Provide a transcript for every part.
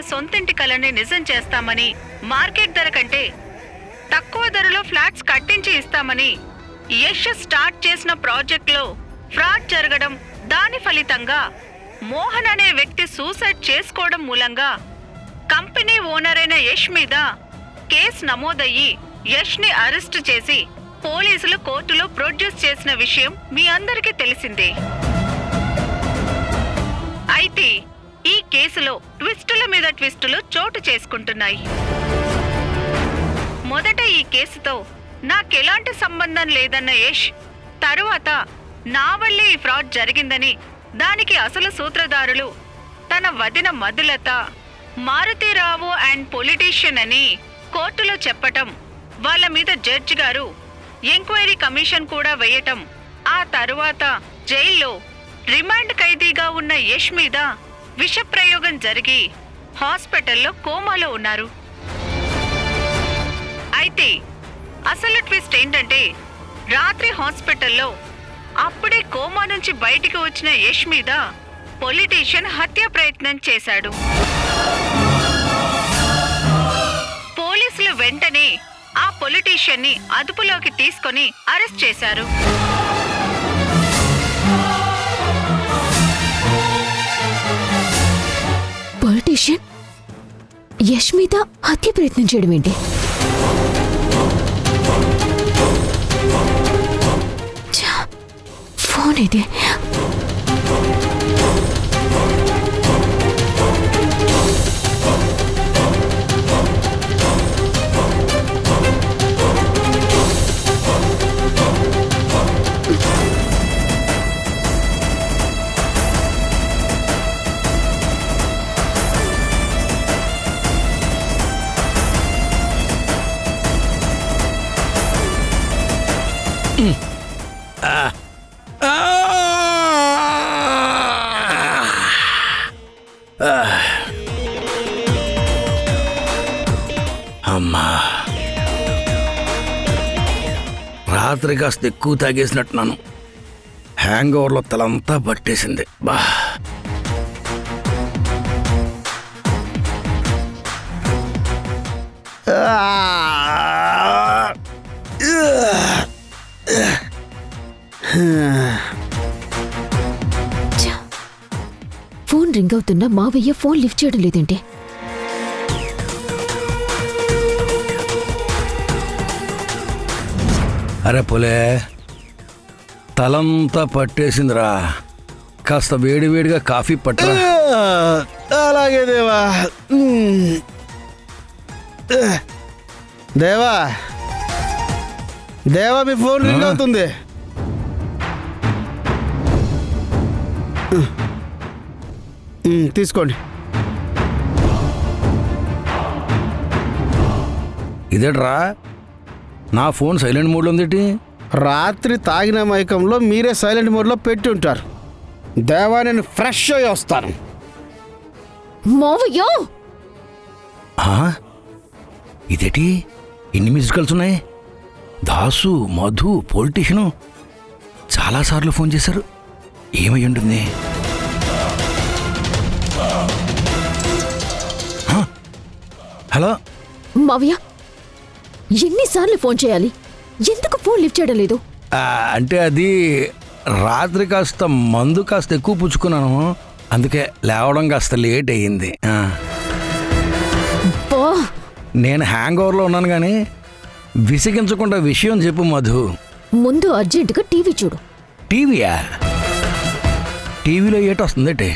సొంతింటి కలని నిజం చేస్తామని, మార్కెట్ ధర కంటే తక్కువ ధరలో ఫ్లాట్స్ కట్టించి ఇస్తామని యష్ స్టార్ట్ చేసిన ప్రాజెక్ట్లో ఫ్రాడ్ జరగడం, దాని ఫలితంగా మోహన్ అనే వ్యక్తి సూసైడ్ చేసుకోవడం మూలంగా కంపెనీ ఓనర్ అయిన యష్ మీద కేసు నమోదయ్యి యష్ ని అరెస్ట్ చేసి పోలీసులు కోర్టులో ప్రొడ్యూస్ చేసిన విషయం మీ అందరికీ తెలిసిందే. అయితే ఈ కేసులో ట్విస్టుల మీద ట్విస్టులు చోటు చేసుకుంటున్నాయి. మొదట ఈ కేసుతో నాకెలాంటి సంబంధం లేదన్న యష్ తరువాత నా వల్లే ఈ ఫ్రాడ్ జరిగిందని, దానికి అసలు సూత్రధారులు తన వదిన మధులత, మారుతీరావు అండ్ పొలిటీషియన్ అని కోర్టులో చెప్పటం, వాళ్ళ మీద జడ్జి గారు ఎంక్వైరీ కమిషన్ కూడా వేయటం, ఆ తరువాత జైల్లో రిమాండ్ ఖైదీగా ఉన్న యష్ మీద విషప్రయోగం జరిగి హాస్పిటల్లో కోమాలో ఉన్నారు. అయితే అసలు ట్విస్ట్ ఏంటంటే, రాత్రి హాస్పిటల్లో అప్పుడే కోమా నుంచి బయటికి వచ్చిన యష్ మీద పొలిటీషియన్ హత్య ప్రయత్నం చేశాడు. పోలీసులు వెంటనే ఆ పొలిటీషియన్ ని అదుపులోకి తీసుకొని అరెస్ట్ చేశారు. పొలిటీషియన్ యష్ మీద హత్య ప్రయత్నం చేయడం ఏంటి? ఫోన్ ఇది. అమ్మా, రాత్రి కాస్త ఎక్కువ తాగేసినట్టున్నాను. హ్యాంగ్ ఓవర్లో తలంతా పట్టేసింది. బా ఫోన్ రింగ్ అవుతున్నా మావయ్య ఫోన్ లిఫ్ట్ చేయడం లేదేంటి? అరే పులే, తలంతా పట్టేసిందిరా. కాస్త వేడివేడిగా కాఫీ పట్టరా. అలాగే దేవా. దేవా దేవా, మీ ఫోన్ రింగ్ అవుతుంది. తీసుకోండి. ఇదేట్రా, నా ఫోన్ సైలెంట్ మోడ్లో ఉందేటి? రాత్రి తాగిన మైకంలో మీరే సైలెంట్ మోడ్లో పెట్టి ఉంటారు. దేవా, నేను ఫ్రెష్ అయ్యి వస్తాను. మావయ్య, ఇదేటి ఎన్ని మిస్డ్ కాల్స్ ఉన్నాయి? దాసు, మధు, పొలిటీషియను చాలాసార్లు ఫోన్ చేశారు. ఏమై ఉంటుంది? హలో మావయ్య, ఎన్నిసార్లు ఫోన్ చేయాలి? ఎందుకు ఫోన్ లిఫ్ట్ చేయడం లేదు? అంటే అది రాత్రి కాస్త మందు కాస్త ఎక్కువ పుచ్చుకున్నాను, అందుకే లేవడం కాస్త లేట్ అయ్యింది. నేను హ్యాంగ్ ఓవర్లో ఉన్నాను కానీ విసిగించకుండా విషయం చెప్పు మధు. ముందు అర్జెంటుగా టీవీ చూడు. టీవీయా? టీవీలో ఏటొస్తుందటే?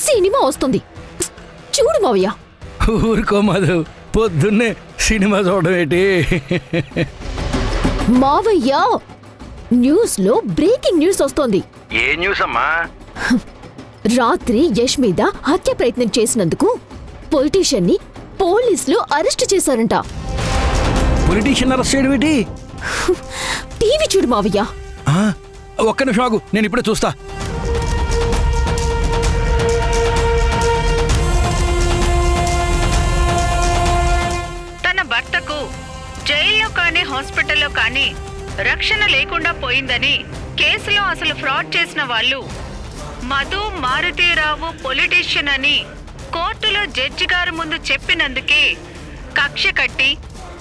సినిమా వస్తుంది, చూడు మావయ్య. ఊరుకో మధు, పొద్దున్నే సినిమా చూడడం ఏంటి? మావయ్య, న్యూస్ లో బ్రేకింగ్ న్యూస్ వస్తోంది. ఏ న్యూస్ అమ్మా? రాత్రి యష్ మీద హత్య ప్రయత్నం చేసినందుకు పొలిటీషియన్ ని పోలీసులు అరెస్ట్ చేశారంట. పొలిటీషియన్ అరెస్ట్ చేయడం ఏంటి? టీవీ చూడు మావయ్య. ఒక్క నిమిషం ఆగు, నేను ఇప్పుడే చూస్తా. తన భర్తకు జైల్లో కానీ హాస్పిటల్లో కానీ రక్షణ లేకుండా పోయిందని కేసులో అసలు ఫ్రాడ్ చేసిన వాళ్ళు మధు, మారుతీరావు, పొలిటీషియన్ అని కోర్టులో జడ్జి గారు ముందు చెప్పినందుకే కక్ష కట్టి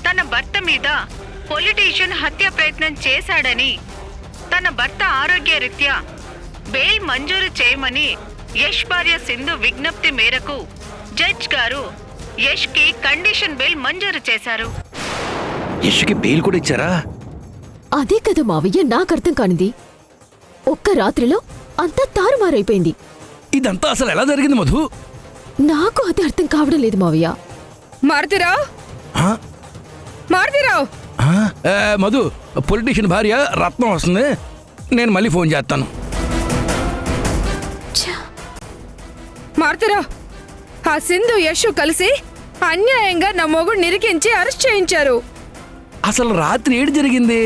తన భర్త మీద పొలిటీషియన్ హత్య ప్రయత్నం చేశాడని తన భర్త ఆరోగ్యరీత్యా బెయిల్ మంజూరు చేయమని యష్ భార్య సింధు విజ్ఞప్తి మేరకు జడ్జ్ గారు యష్కి కండిషన్ బెయిల్ మంజూరు చేశారు. యష్కి బెయిల్ కూడా ఇచ్చారా? అదే కదా మావయ్య నాకర్థం కానిది. ఒక్క రాత్రిలో అంతా తారుమారైపోయింది. ఇదంతా అసలు ఎలా జరిగింది మధు? నాకు అది అర్థం కావడం లేదు మావయ్య. మారుతిరావు, ఆ? మారుతిరావు, ఆ? మధు, పొలిటీషియన్ భార్య రత్నం వస్తుంది, నేను మళ్ళీ ఫోన్ చేస్తాను. మారుతిరావు, ఆ సింధు యశ్ కలిసి అన్యాయంగా నా మొగుడు నిరికించి అరెస్ట్ చేయించారు. అసలు రాత్రి ఏడు జరిగింది?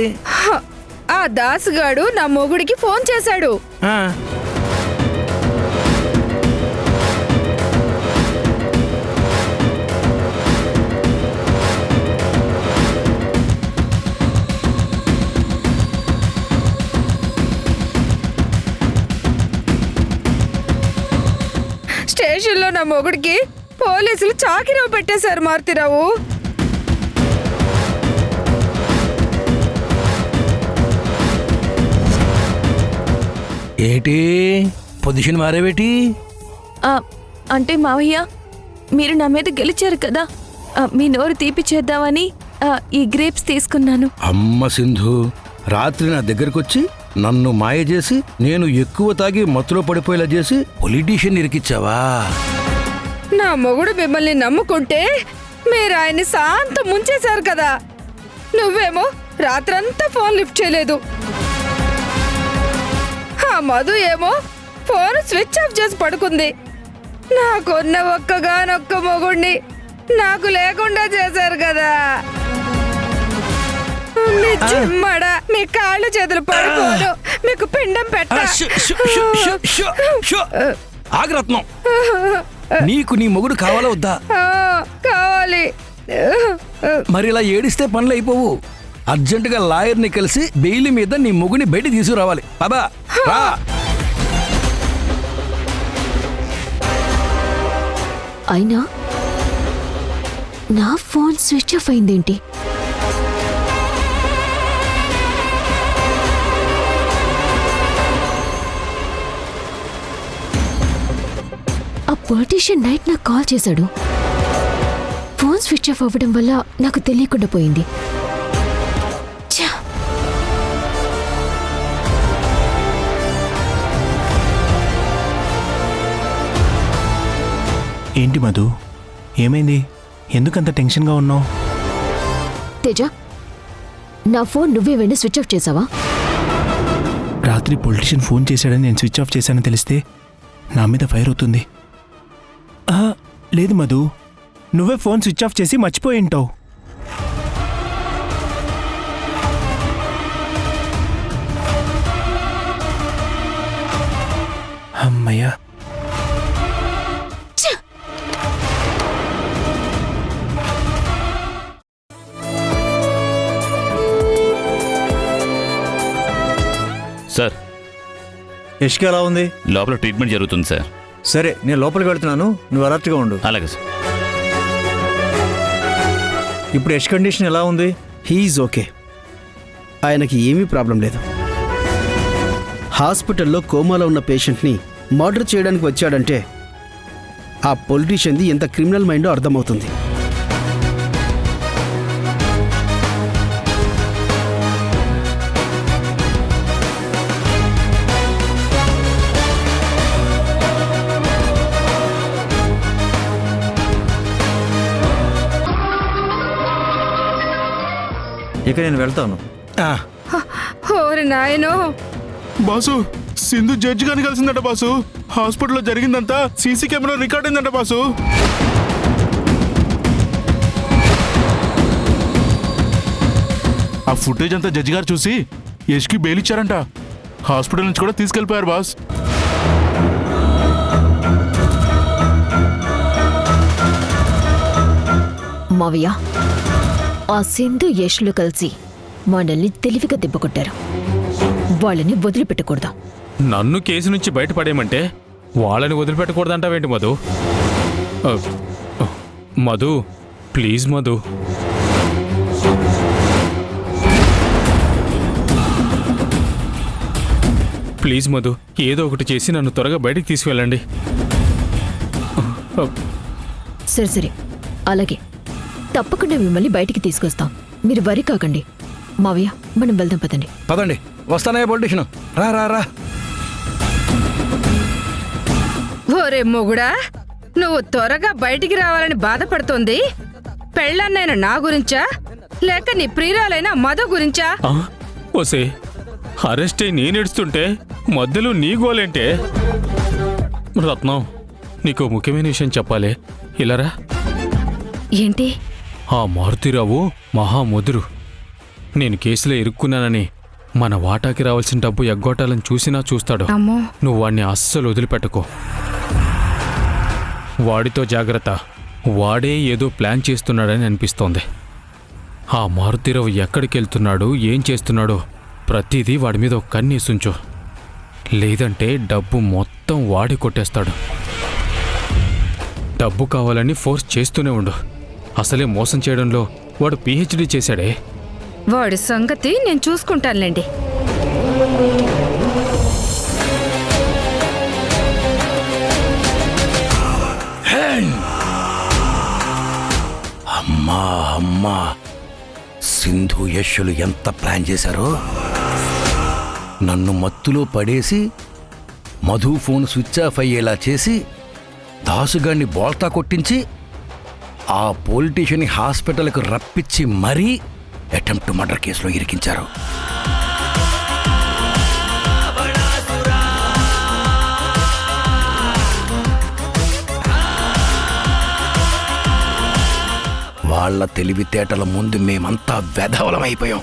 ఆ దాసుగాడు నా మొగుడికి ఫోన్ చేశాడు. ఆ. స్టేషన్లో నా మొగుడికి పోలీసులు చాకిరావు పెట్టేశారు. మారుతిరావు, ఏటి పొజిషన్ మారేవేటి? అంటే మావయ్య, మీరు నా మీద గెలిచారు కదా, మీ నోరు తీపి చేద్దామని ఈ గ్రేప్స్ తీసుకున్నాను. అమ్మ సింధు, రాత్రి నా దగ్గరకొచ్చి నన్ను మాయ చేసి నేను ఎక్కువ తాగి మత్తులో పడిపోయేలా చేసి పొలిటీషియన్ ఇరికిచ్చావా? నా మొగుడు మిమ్మల్ని నమ్ముకుంటే మీరు ఆయన్ని శాంత ముంచేశారు కదా. నువ్వేమో రాత్రంతా ఫోన్ లిఫ్ట్ చేయలేదు. ఆ మధు ఏమో ఫోన్ స్విచ్ ఆఫ్ చేసి పడుకుంది. నాకున్న ఒక్కగానొక్క మొగుడిని నాకు లేకుండా చేశారు కదా. మీ చిమ్మడా, మీ కాళ్ళు చేతులు పడిపోను, మీకు పిండం పెట్ట. ఆగ్రత్నం, నీకు నీ మొగుడు కావాలా వద్దా? కావాలి. మరి ఇలా ఏడిస్తే పనులు అయిపోవు. అర్జెంటుగా లాయర్ని కలిసి బెయిల్ మీద నీ మొగుని బయట తీసుకురావాలి. పదా రా. అయినా నా ఫోన్ స్విచ్ ఆఫ్ అయిందేంటి? ఆ పొలిటీషియన్ నైట్ నాకు కాల్ చేశాడు. ఫోన్ స్విచ్ ఆఫ్ అవ్వడం వల్ల నాకు తెలియకుండా పోయింది. ఛా! ఏంటి మధు, ఏమైంది? ఎందుకంత టెన్షన్గా ఉన్నావు? తేజ, నా ఫోన్ నువ్వే వెండి స్విచ్ ఆఫ్ చేసావా? రాత్రి పొలిటీషియన్ ఫోన్ చేశాడని నేను స్విచ్ ఆఫ్ చేశానని తెలిస్తే నా మీద ఫైర్ అవుతుంది. లేదు మధు, నువ్వే ఫోన్ స్విచ్ ఆఫ్ చేసి మర్చిపోయి ఉంటావు. అమ్మయ్యా. సార్, యష్కి ఎలా ఉంది? లోపల ట్రీట్మెంట్ జరుగుతుంది సార్. సరే, నేను లోపలికి వెళ్తున్నాను, నువ్వు అలర్ట్గా ఉండు. అలాగే సార్. ఇప్పుడు యష్ కండిషన్ ఎలా ఉంది? He's okay. ఆయనకి ఏమీ ప్రాబ్లం లేదు. హాస్పిటల్లో కోమాలో ఉన్న పేషెంట్ని మర్డర్ చేయడానికి వచ్చాడంటే ఆ పొలిటీషియన్ది ఎంత క్రిమినల్ మైండో అర్థమవుతుంది. ఇక నేను వెళ్తాను. ఓరి నాయనో. బాసు, సింధు జడ్జి గారిని కలిసిందట బాసు. హాస్పిటల్లో జరిగిందంతా సీసీ కెమెరా రికార్డ్ అయిందంట బాసు. ఆ ఫుటేజ్ అంతా జడ్జి గారు చూసి యష్కి బెయిల్ ఇచ్చారంట. హాస్పిటల్ నుంచి కూడా తీసుకెళ్లిపోయారు బాస్. మావయ్య, ఆ సింధు యష్లు కలిసి మనల్ని తెలివిగా దెబ్బకొట్టారు. వాళ్ళని వదిలిపెట్టకూడదు. నన్ను కేసు నుంచి బయటపడేయమంటే వాళ్ళని వదిలిపెట్టకూడదంటావేంటి మధు? మధు ప్లీజ్ మధు. ప్లీజ్ మధు, ఏదో ఒకటి చేసి నన్ను త్వరగా బయటికి తీసుకువెళ్ళండి. సరే సరే అలాగే, తప్పకుండా మిమ్మల్ని బయటికి తీసుకొస్తాం. మీరు వరి కాకండి. మావయ్య మనం వెళ్దాం పదండి. పదండి, వస్తానే పొలిటీషియన్. రా రా రా. ఓరే మొగుడా, నువ్వు త్వరగా బయటికి రావాలని బాధపడుతోంది పెళ్ళన్నైన నా గురించా లేక నీ ప్రియురాలైన మధు గురించా? ఓసే, అరెస్ట్ అయి నేనేడుస్తుంటే మధ్యలో నీ గోలేంటే? రత్నం, నీకు ముఖ్యమైన విషయం చెప్పాలి. ఇలారా. ఏంటి? ఆ మారుతీరావు మహాముదురు. నేను కేసులో ఇరుక్కున్నానని మన వాటాకి రావాల్సిన డబ్బు ఎగ్గొట్టాలని చూసినా చూస్తాడు. అమ్మో, నువ్వు వాణ్ణి అస్సలు వదిలిపెట్టుకో. వాడితో జాగ్రత్త. వాడే ఏదో ప్లాన్ చేస్తున్నాడని అనిపిస్తోంది. ఆ మారుతీరావు ఎక్కడికి వెళ్తున్నాడు, ఏం చేస్తున్నాడో ప్రతిదీ వాడి మీద ఒక కన్నేసుంచు. లేదంటే డబ్బు మొత్తం వాడి కొట్టేస్తాడు. డబ్బు కావాలని ఫోర్స్ చేస్తూనే ఉండు. అసలే మోసం చేయడంలో వాడు పిహెచ్డీ చేశాడే. వాడి సంగతి నేను చూసుకుంటానులేండి. అమ్మా అమ్మా, సింధు యశులు ఎంత ప్లాన్ చేశారో. నన్ను మత్తులో పడేసి మధు ఫోన్ స్విచ్ ఆఫ్ అయ్యేలా చేసి దాసుగాడిని బోల్తా కొట్టించి ఆ పొలిటీషియన్ని హాస్పిటల్కు రప్పించి మరీ అటెంప్ట్ మర్డర్ కేసులో ఇరికించారు. వాళ్ళ తెలివితేటల ముందు మేమంతా వెధవలమైపోయాం.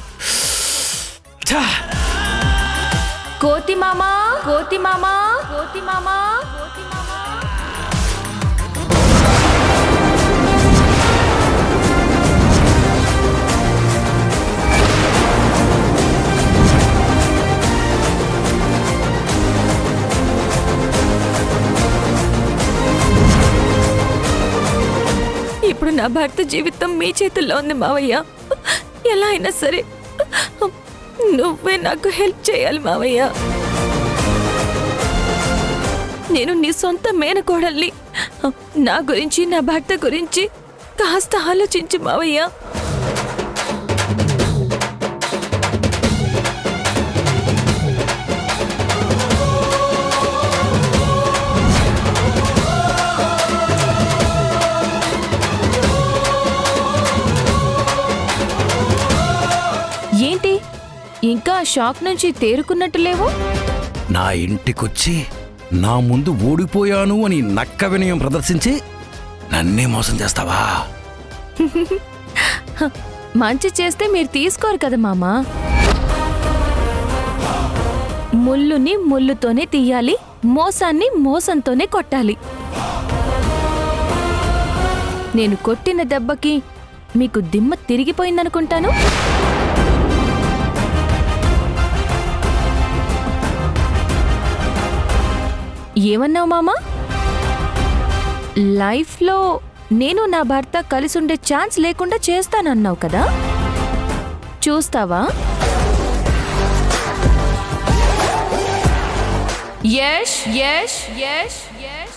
కోతి మామా, కోతి మామా, కోతి మామా, కోతి మామా. ఇప్పుడు నా భర్త జీవితం మీ చేతుల్లో ఉంది మావయ్య. ఎలా అయినా సరే నువ్వే నాకు హెల్ప్ చేయాలి మావయ్య. నేను నీ సొంత మేనకోడల్ని. నా గురించి, నా భర్త గురించి కాస్త ఆలోచించు మావయ్య. ఏంటి ఇంకా షాక్ నుంచి తేరుకున్నట్టు లేవు? నా ఇంటికొచ్చి నా ముందు ఓడిపోయాను అని నక్క వినయం ప్రదర్శించి నన్నే మోసం చేస్తావా? మంచి చేస్తే మీరు తీసుకోరు కదా మామా. ముల్లుని ముల్లుతోనే తీయాలి, మోసాన్ని మోసంతోనే కొట్టాలి. నేను కొట్టిన దెబ్బకి మీకు దిమ్మ తిరిగిపోయిందనుకుంటాను. ఏమన్నావు మామా? లైఫ్లో నేను నా భర్త కలిసి ఉండే ఛాన్స్ లేకుండా చేస్తానన్నావు కదా, చూస్తావా? యష్ యష్ యష్ యష్.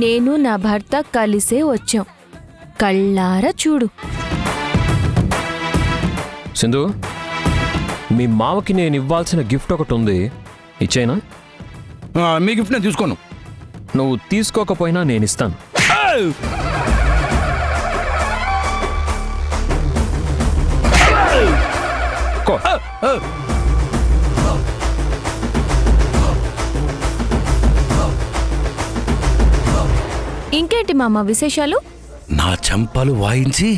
నేను నా భర్త కలిసే వచ్చాం, కళ్ళారా చూడు. సింధు, మీ మావకి నేను ఇవ్వాల్సిన గిఫ్ట్ ఒకటి ఉంది, ఇచ్చేనా? మీ గిఫ్ట్ నేను తీసుకోను. నువ్వు తీసుకోకపోయినా నేను ఇస్తాను. తప్పుకో. ఇంకేంటి మామ విశేషాలు? నా చెంపలు వాయించి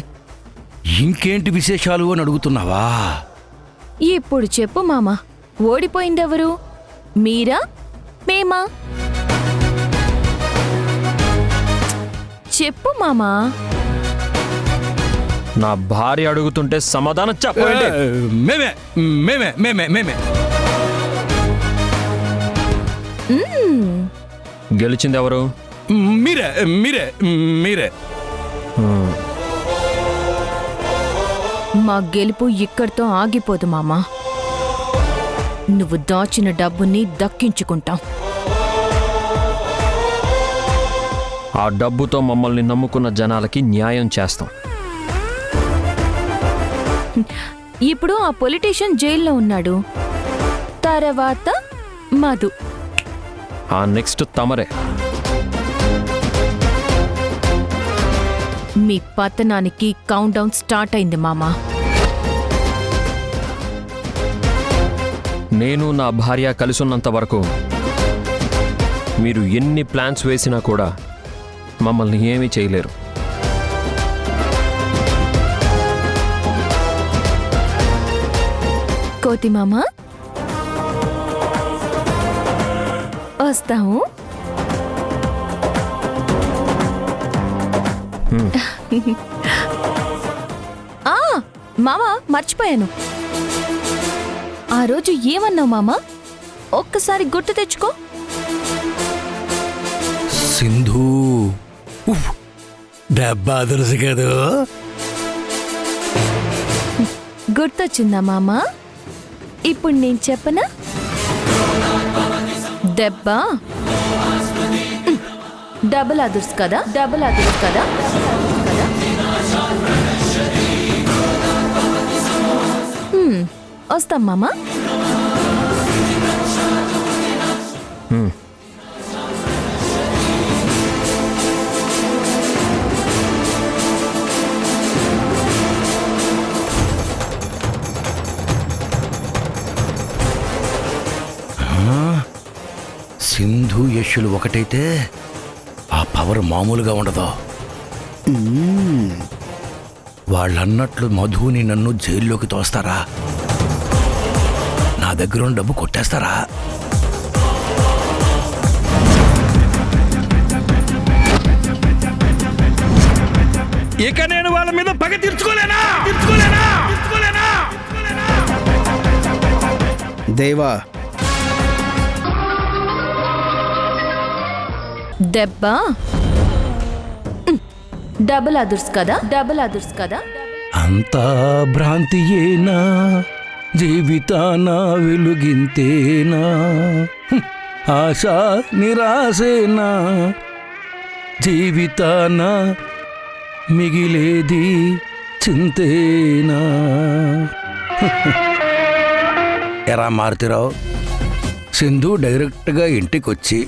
ఇంకేంటి విశేషాలు అని అడుగుతున్నావా? ఇప్పుడు చెప్పు మామ, ఓడిపోయిందెవరు? మీరా మేమా? చెప్పు మామా. నా భార్య అడుగుతుంటే సమాధానం చెప్పండి. మేమే మేమే మేమే మేమే గెలిచింది ఎవరు? మీరే మీరే మీరే. మా గెలుపు ఇక్కడితో ఆగిపోదు మామా. నువ్వు దాచిన డబ్బుని దక్కించుకుంటాం. ఆ డబ్బుతో మమ్మల్ని నమ్ముకున్న జనాలకి న్యాయం చేస్తాం. ఇప్పుడు ఆ పొలిటీషియన్ జైల్లో ఉన్నాడు. తర్వాత మధు. ఆ నెక్స్ట్ తమరే. మీ పతనానికి కౌంట్ డౌన్ స్టార్ట్ అయింది మామా. నేను నా భార్య కలిసున్నంత వరకు మీరు ఎన్ని ప్లాన్స్ వేసినా కూడా మమ్మల్ని ఏమీ చేయలేరు. కోతి మామా వస్తాము. మామా మర్చిపోయాను. ఆ రోజు ఏమన్నావు మామా? ఒక్కసారి గుర్తు తెచ్చుకో. సింధు డబ్బా తెలుసు కదా. గుర్తొచ్చిందా మామా? ఇప్పుడు నేను చెప్పనా? దెబ్బ డబుల్ అదుర్స్ కదా, డబుల్ అదుర్స్ కదా. వస్తాం మామా. సింధు యశులు ఒకటైతే ఆ పవర్ మామూలుగా ఉండదు. వాళ్ళన్నట్లు మధుని నన్ను జైల్లోకి తోస్తారా? నా దగ్గర డబ్బు కొట్టేస్తారా? ఇక నేను వాళ్ళ మీద పగ తీర్చుకోలేనా? దేవా, దెబ్బ డబుల్ అదుర్స్ కదా, డబుల్ అదుర్స్ కదా. అంతా భ్రాంతియేనా, జీవితాన వెలుగింతేనా, ఆశ నిరాశేనా, జీవితాన మిగిలేది చింతేనా. ఎరా మారుతిరావు, సింధు డైరెక్ట్గా ఇంటికొచ్చి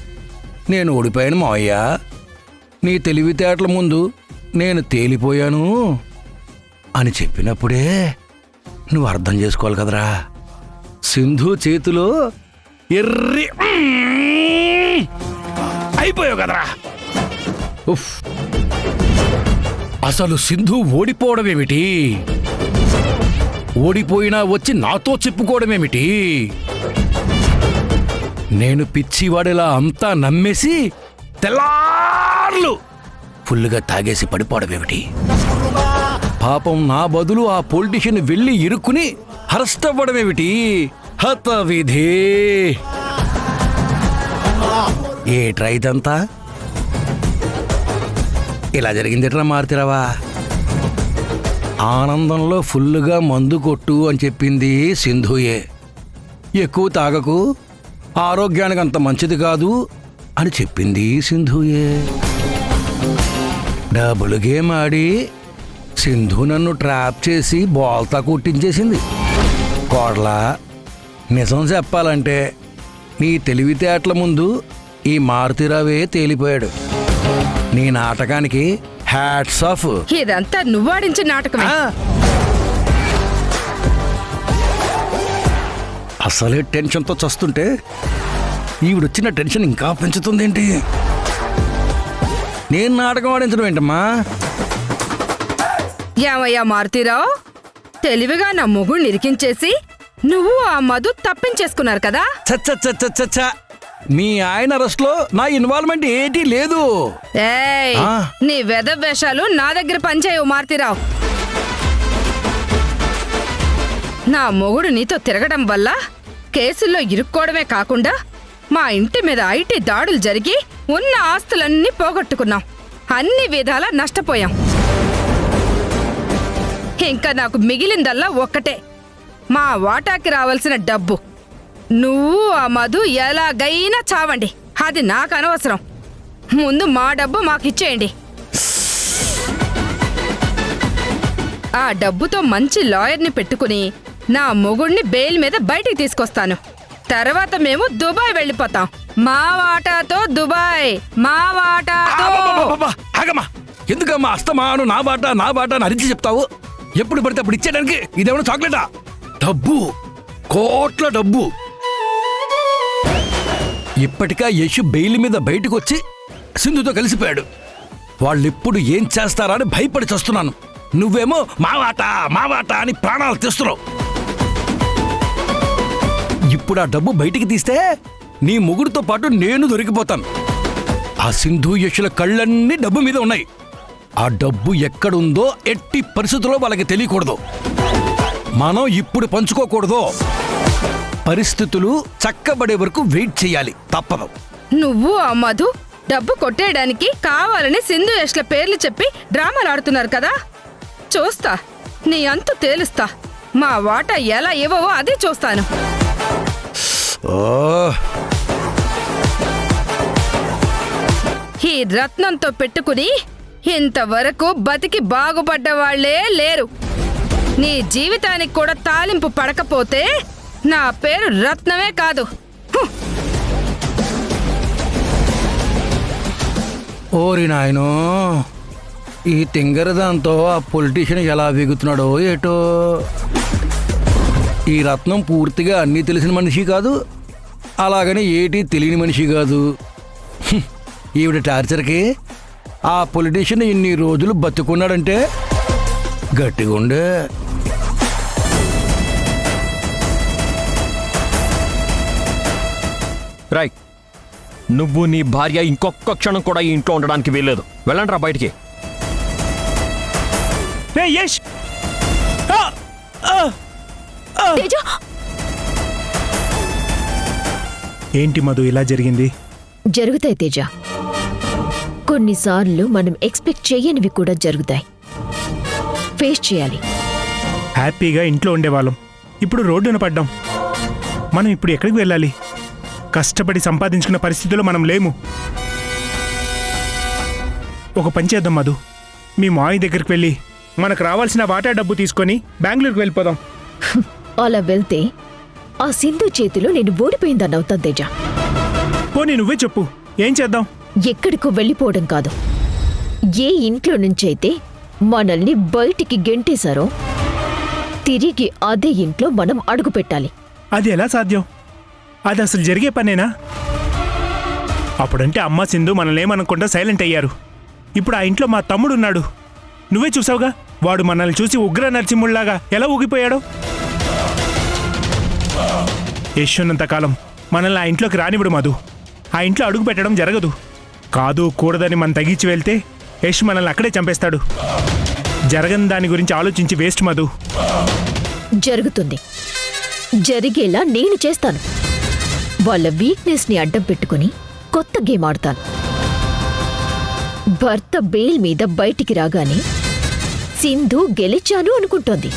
నేను ఓడిపోయాను మావయ్య, నీ తెలివితేటల ముందు నేను తేలిపోయాను అని చెప్పినప్పుడే నువ్వు అర్థం చేసుకోవాలి కదరా. సింధు చేతిలో ఎర్రి అయిపోయావు కదరా. ఉఫ్, అసలు సింధు ఓడిపోవడమేమిటి? ఓడిపోయినా వచ్చి నాతో చెప్పుకోవడమేమిటి? నేను పిచ్చివాడిలా అంతా నమ్మేసి తెల్లార్లు ఫుల్లుగా తాగేసి పడిపోవడమేమిటి? పాపం నా బదులు ఆ పొలిటీషియన్ వెళ్ళి ఇరుక్కుని అరెస్ట్ అవ్వడమేమిటి? హత విధే. ఏ ట్రైదంతా ఇలా జరిగిందిట్రా మారుతిరావా. ఆనందంలో ఫుల్లుగా మందు కొట్టు అని చెప్పింది సింధుయే. ఎక్కువ తాగకు, ఆరోగ్యానికి అంత మంచిది కాదు అని చెప్పింది సింధుయే. డబుల్ గేమ్ ఆడి సింధు నన్ను ట్రాప్ చేసి బాల్తా కొట్టించేసింది. కోడలా, నిజం చెప్పాలంటే నీ తెలివితేటల ముందు ఈ మారుతిరావే తేలిపోయాడు. నీ నాటకానికి హ్యాట్స్ ఆఫ్. ఇదంతా నువ్వాడించిన నాటకమే. అసలే టెన్షన్తో చస్తుంటే ఈవిడొచ్చిన టెన్షన్ ఇంకా పెంచుతుందేంటి? నేను నాటకం ఆడించడం ఏంటమ్మా? ఏమయ్యా మారుతీరావు, తెలివిగా నా మొగుడిని ఇరికించేసి నువ్వు ఆ మధు తప్పించేసుకున్నారు కదా. చచ్చ మీ ఆయన అరెస్ట్లో నా ఇన్వాల్వ్మెంట్ ఏంటి లేదు. ఏయ్, ఆ. నీ వెధ వేషాలు నా దగ్గర పనిచేయవు మారుతీరావు. నా మొగుడు నీతో తిరగడం వల్ల కేసుల్లో ఇరుక్కోవడమే కాకుండా మా ఇంటి మీద ఐటీ దాడులు జరిగి ఉన్న ఆస్తులన్నీ పోగొట్టుకున్నాం. అన్ని విధాలా నష్టపోయాం. ఇంకా నాకు మిగిలిందల్లా ఒక్కటే, మా వాటాకి రావాల్సిన డబ్బు. నువ్వు ఆ మధు ఎలాగైనా చావండి, అది నాకు అనవసరం. ముందు మా డబ్బు మాకిచ్చేయండి. ఆ డబ్బుతో మంచి లాయర్ని పెట్టుకుని నా మొగుణ్ణి బెయిల్ మీద బయటికి తీసుకొస్తాను. తర్వాత మేము దుబాయ్ వెళ్ళిపోతాం. మా వాటాతో దుబాయ్, మా వాటాతో. ఆగమ్మా, ఎందుకమ్మా అస్తమాను నా బాట అని అరిచి చెప్తావు? ఎప్పుడు పడితే అప్పుడు ఇచ్చేయడానికి ఇదేమన్నా చాక్లెటా? డబ్బు, కోట్ల డబ్బు. ఇప్పటికా యశ్ బెయిల్ మీద బయటకు వచ్చి సింధుతో కలిసిపోయాడు. వాళ్ళెప్పుడు ఏం చేస్తారా అని భయపడి చస్తున్నాను. నువ్వేమో మా వాట అని ప్రాణాలు తీస్తున్నావు. ఇప్పుడు ఆ డబ్బు బయటికి తీస్తే నీ మొగుడితో పాటు నేను దొరికిపోతాను. ఆ సింధు యశుల కళ్ళన్నీ డబ్బు మీద ఉన్నాయి. ఆ డబ్బు ఎక్కడుందో ఎట్టి పరిస్థితుల్లో వాళ్ళకి తెలియకూడదు. మనం ఇప్పుడు పంచుకోకూడదు. పరిస్థితులు చక్కబడే వరకు వెయిట్ చేయాలి, తప్పదు. నువ్వు ఆ మధు డబ్బు కొట్టేయడానికి కావాలని సింధు యష్ల పేర్లు చెప్పి డ్రామాలు ఆడుతున్నారు కదా. చూస్తా, నీ అంతు తేలుస్తా. మా వాటా ఎలా ఇవ్వవో అదే చూస్తాను. ఈ రత్నంతో పెట్టుకుని ఇంతవరకు బతికి బాగుపడ్డవాళ్లే లేరు. నీ జీవితానికి కూడా తాలింపు పడకపోతే నా పేరు రత్నమే కాదు. ఓరి నాయనో, ఈ తింగరదాంతో ఆ పొలిటీషియన్ ఎలా వెగుతున్నాడో ఏటో. ఈ రత్నం పూర్తిగా అన్నీ తెలిసిన మనిషి కాదు, అలాగని ఏటీ తెలియని మనిషి కాదు. ఈవిడ టార్చర్కి ఆ పొలిటీషియన్ ఇన్ని రోజులు బతుకున్నాడంటే గట్టిగా ఉండే. రాయ్, నువ్వు నీ భార్య ఇంకొక క్షణం కూడా ఈ ఇంట్లో ఉండడానికి వీల్లేదు. వెళ్ళండి బయటికి. యశ్, ఏంటి మధు ఇలా జరిగింది? జరుగుతాయి తేజ. కొన్నిసార్లు మనం ఎక్స్పెక్ట్ చేయనివి కూడా జరుగుతాయి. ఫేస్ చేయాలి. హ్యాపీగా ఇంట్లో ఉండేవాళ్ళం, ఇప్పుడు రోడ్డున పడ్డాం. మనం ఇప్పుడు ఎక్కడికి వెళ్ళాలి? కష్టపడి సంపాదించుకున్న పరిస్థితుల్లో మనం లేము. ఒక పని చేద్దాం మధు, మీ మావి దగ్గరికి వెళ్ళి మనకు రావాల్సిన వాటా డబ్బు తీసుకొని బెంగళూరుకు వెళ్ళిపోదాం. అలా వెళ్తే ఆ సింధు చేతిలో నేను ఓడిపోయిందన్నవుతా తేజ. పోనీ నువ్వే చెప్పు, ఏం చేద్దాం? ఎక్కడికో వెళ్ళిపోవడం కాదు, ఏ ఇంట్లో నుంచైతే మనల్ని బయటికి గెంటేశారో తిరిగి అదే ఇంట్లో మనం అడుగు పెట్టాలి. అది ఎలా సాధ్యం? అది అసలు జరిగే పనేనా? అప్పుడంటే అమ్మ సింధు మనల్ని ఏమనుకుంటా సైలెంట్ అయ్యారు. ఇప్పుడు ఆ ఇంట్లో మా తమ్ముడున్నాడు, నువ్వే చూసావుగా. వాడు మనల్ని చూసి ఉగ్ర నరసింహుళ్లాగా ఎలా ఊగిపోయాడో. యశ్వన్నంతకాలం మనల్ని ఆ ఇంట్లోకి రానివ్వడు మధు. ఆ ఇంట్లో అడుగు పెట్టడం జరగదు. కాదు కూడదని మనం తగ్గించి వెళ్తే యశ్ మనల్ని అక్కడే చంపేస్తాడు. జరగని దాని గురించి ఆలోచించి వేస్ట్ మధు. జరుగుతుంది, జరిగేలా నేను చేస్తాను. వాళ్ళ వీక్నెస్ ని అడ్డం పెట్టుకుని కొత్త గేమ్ ఆడతాను. భర్త బెయిల్ మీద బయటికి రాగానే సింధు గెలిచాను అనుకుంటోంది.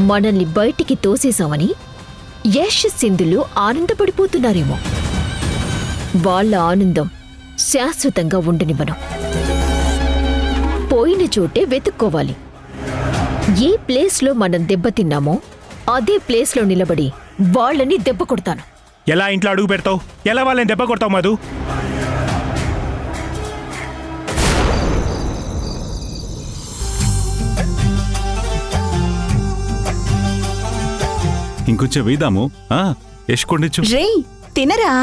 మనల్ని బయటికి తోసేశామని యశ్ సింధులు ఆనందపడిపోతున్నారేమో. వాళ్ళ ఆనందం శాశ్వతంగా ఉండనివ్వను. పోయిన చోటే వెతుక్కోవాలి. ఏ ప్లేస్లో మనం దెబ్బతిన్నామో అదే ప్లేస్లో నిలబడి వాళ్ళని దెబ్బ కొడతాను. ఎలా ఇంట్లో అడుగు పెడతావు? ఎలా వాళ్ళని దెబ్బ కొడతావు మధు? ఇంకొంచెం వేద్దాము. యష్ కొండిచ్చు. రేయ్ తినరా.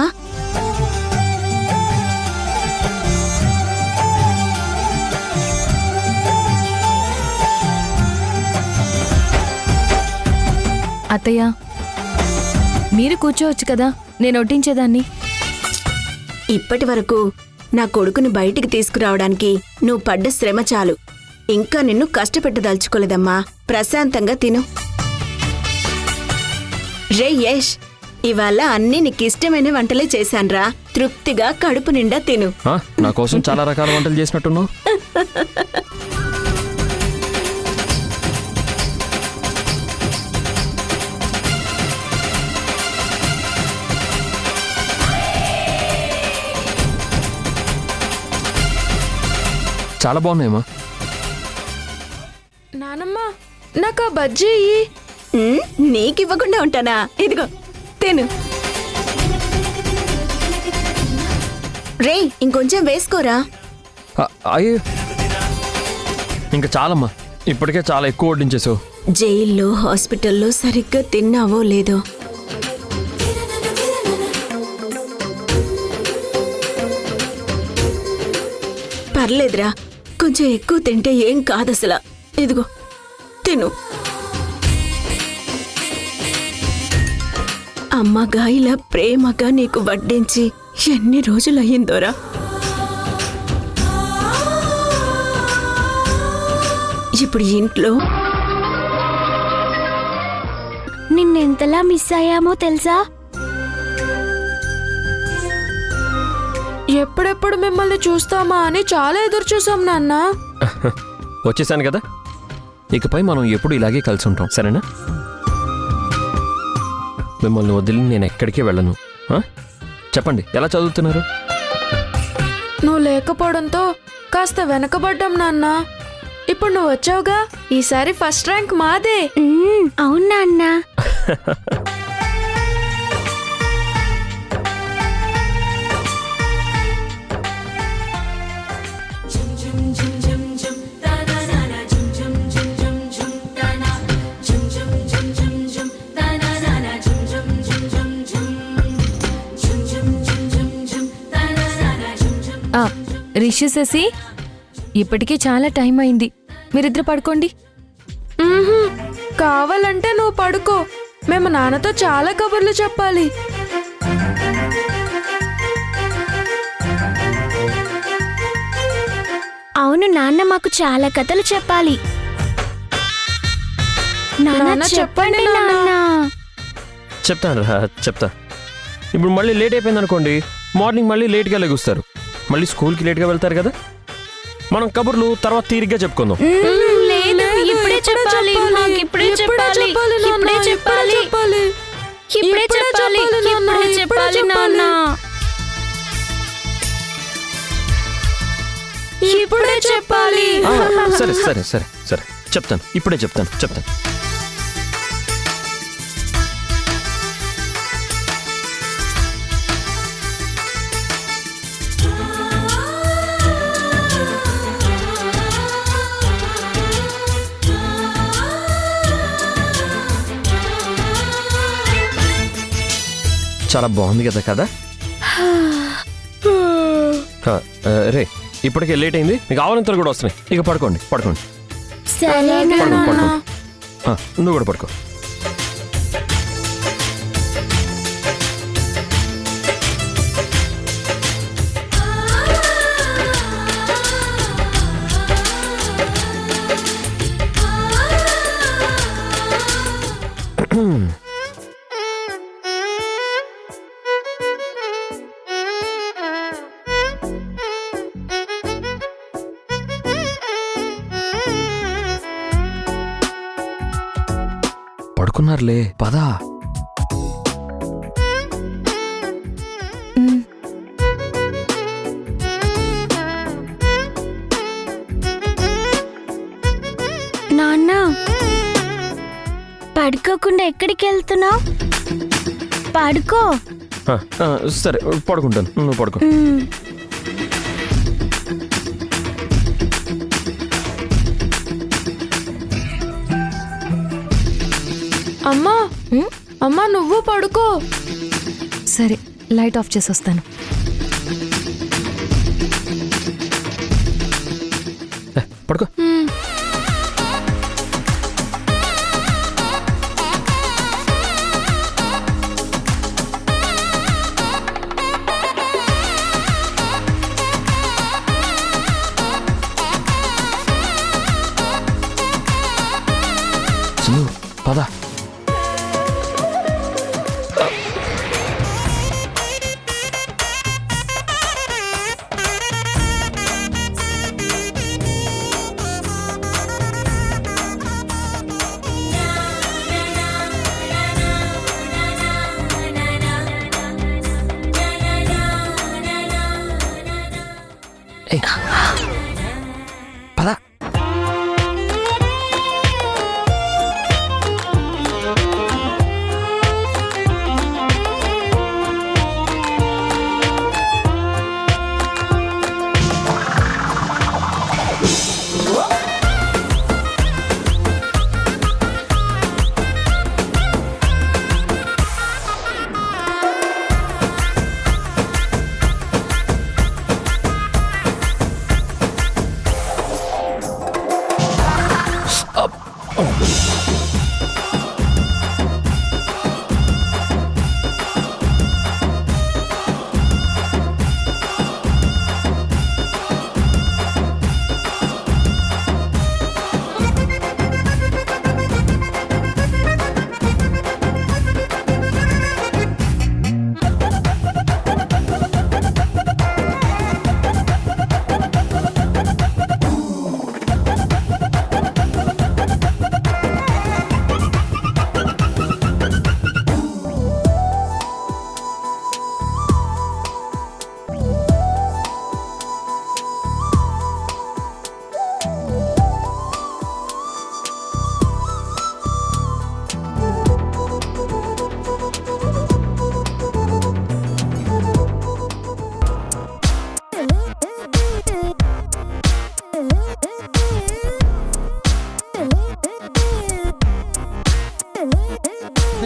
అత్తయ్య మీరు కూర్చోవచ్చు కదా, నేను వడ్డించేదాన్ని. ఇప్పటి వరకు నా కొడుకుని బయటికి తీసుకురావడానికి నువ్వు పడ్డ శ్రమ చాలు. ఇంకా నిన్ను కష్టపెట్టదలుచుకోలేదమ్మా. ప్రశాంతంగా తిను. రే యష్, ఇవాళ అన్నీ నీకిష్టమైన వంటలే చేశాన్రా. తృప్తిగా కడుపు నిండా తిను. నా కోసం చాలా రకాల వంటలు చేసినట్టున్నావు. చాలా బాగున్నాయమ్మా. నానమ్మ నాకు ఆ బజ్జీ నీకివ్వకుండా ఉంటానా? ఇదిగో తిను. రే ఇంకొంచెం వేసుకోరా. అయ్యో ఇంకా చాలమ్మా, ఇప్పటికే చాలా ఎక్కువ వడ్డించేసావు. జైల్లో హాస్పిటల్లో సరిగ్గా తిన్నావో లేదో. పర్లేదురా, కొంచెం ఎక్కువ తింటే ఏం కాదసలా. ఇదిగో తిను. అమ్మగా ఇలా ప్రేమగా నీకు వడ్డించి ఎన్ని రోజులయ్యిందోరా. ఇప్పుడు ఇంట్లో నిన్నెంతలా మిస్ అయ్యామో తెలుసా? ఎప్పుడెప్పుడు మిమ్మల్ని చూస్తామా అని చాలా ఎదురు చూసాం నాన్న. వచ్చేసాను కదా, ఇకపై మనం ఎప్పుడు ఇలాగే కలిసి ఉంటాం, సరేనా? మిమ్మల్ని వదిలి నేను ఎక్కడికి వెళ్ళను. చెప్పండి, ఎలా చదువుతున్నారు? నువ్వు లేకపోవడంతో కాస్త వెనకబడ్డాం నాన్న. ఇప్పుడు నువ్వు వచ్చావుగా, ఈసారి ఫస్ట్ ర్యాంక్ మాదే. అవునా అన్నా? రిషి శశి, ఇప్పటికీ చాలా టైం అయింది, మీరిద్దరు పడుకోండి. కావాలంటే నువ్వు పడుకో, మేము నాన్నతో చాలా కబుర్లు చెప్పాలి. అవును నాన్న, మాకు చాలా కథలు చెప్పాలి. నాన్న చెప్పండి నాన్న. చెప్తాను రా, చెప్తా. ఇప్పుడు మళ్ళీ లేట్ అయిపోయింది అనుకోండి, మార్నింగ్ మళ్ళీ లేట్గా లెగుస్తారు, మళ్ళీ స్కూల్కి లేట్గా వెళ్తారు కదా. మనం కబుర్లు తర్వాత తీరిగ్గా చెప్పుకుందాం. ఇప్పుడే చెప్పాలి, ఇప్పుడే చెప్పాలి, ఇప్పుడే చెప్పాలి, ఇప్పుడే చెప్పాలి, ఇప్పుడే చెప్పాలి నాన్న. ఇప్పుడే చెప్పాలి. సరే సరే సరే సరే చెప్తాను, ఇప్పుడే చెప్తాను. చాలా బాగుంది కదా కదా. రే ఇప్పటికే లేట్ అయింది, మీకు ఆవలింతలు కూడా వస్తున్నాయి. ఇక పడుకోండి. నువ్వు కూడా పడుకో. పడుకున్నారులే, పదా. నాన్న, పడుకోకుండా ఎక్కడికి వెళ్తున్నావు? పడుకో. సరే పడుకుంటాను, నువ్వు పడుకో. అమ్మా, అమ్మా నువ్వు పడుకో. సరే లైట్ ఆఫ్ చేసి వస్తాను. పడుకో. పద. పద.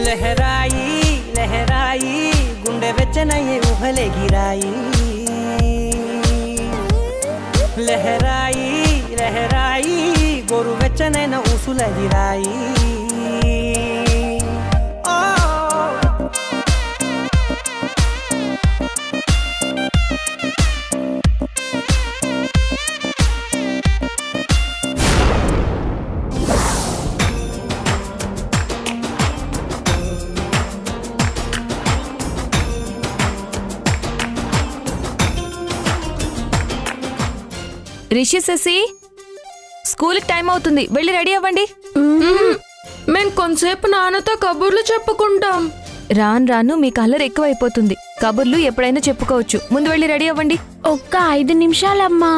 लहराई लहराई गुंडे विच नहीं उहले गिराई लहराई लहराई गोरु विच न उसुल गिराई రిషి శశి స్కూల్కి టైం అవుతుంది, వెళ్ళి రెడీ అవ్వండి. మేం కొంతసేపు నాన్నతో కబుర్లు చెప్పుకుంటాం. రాను రాను మీ కలర్ ఎక్కువైపోతుంది. కబుర్లు ఎప్పుడైనా చెప్పుకోవచ్చు. ముందు వెళ్ళి రెడీ అవ్వండి. ఒక్క 5 నిమిషాలమ్మా.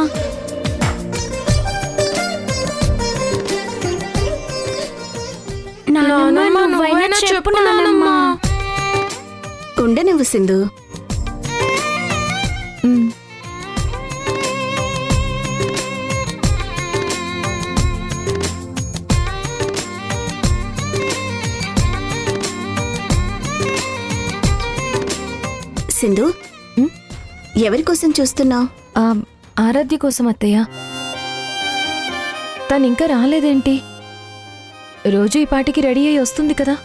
నాన్నమ్మ నువ్వైనా చెప్పు నాన్నమ్మా. ఉండనివ్వు సింధు. సింధు, ఎవరి కోసం చూస్తున్నావు? ఆరాధ్య కోసం అత్తయ్య. తను ఇంకా రాలేదేంటి? రోజు ఈ పాటికి రెడీ అయి వస్తుంది కదా.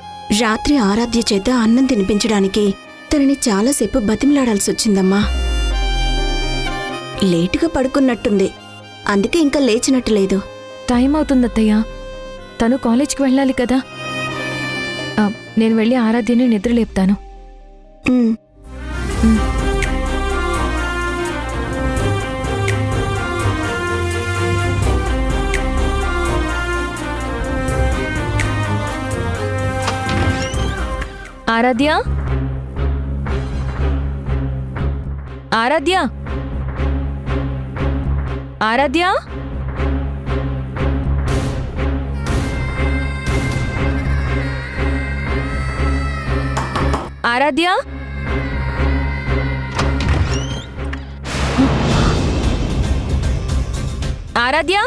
రాత్రి ఆరాధ్య చేత అన్నం తినిపించడానికి తనని చాలాసేపు బతిమలాడాల్సి వచ్చిందమ్మా. లేటుగా పడుకున్నట్టుంది, అందుకే ఇంకా లేచినట్టు లేదు. టైం అవుతుంది అత్తయ్య, తను కాలేజ్కి వెళ్ళాలి కదా. నేను వెళ్ళి ఆరాధ్యని నిద్ర లేపుతాను. ఆరాధ్య, ఆరాధ్య, ఆరాధ్య, ఆరాధ్య, ఆరాధ్య,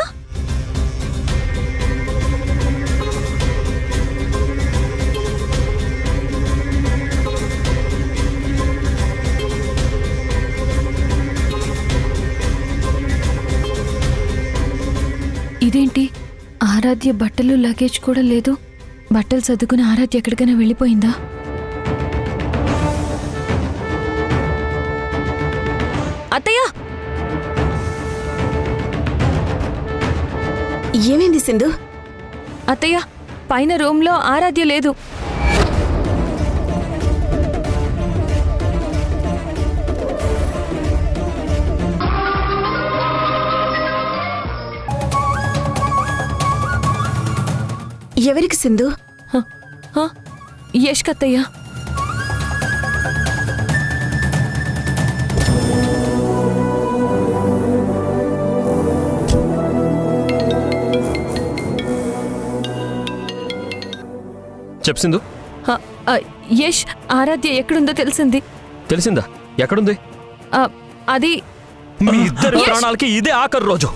ఇదేంటి? ఆరాధ్య బట్టలు లగేజ్ కూడా లేదు. బట్టలు సర్దుకుని ఆరాధ్య ఎక్కడికైనా వెళ్ళిపోయిందా? అత్తయ్య, ఏమైంది సింధు? అత్తయ్య, పైన రూమ్లో ఆరాధ్య లేదు. ఎవరికి సింధు? యష్ కత్తయ్య. చెప్పు సింధు. యష్, ఆరాధ్య ఎక్కడుందో తెలిసిందా? ఎక్కడుంది? అది మీ ఇద్దరి ప్రాణాలకి ఇదే ఆఖరి రోజు.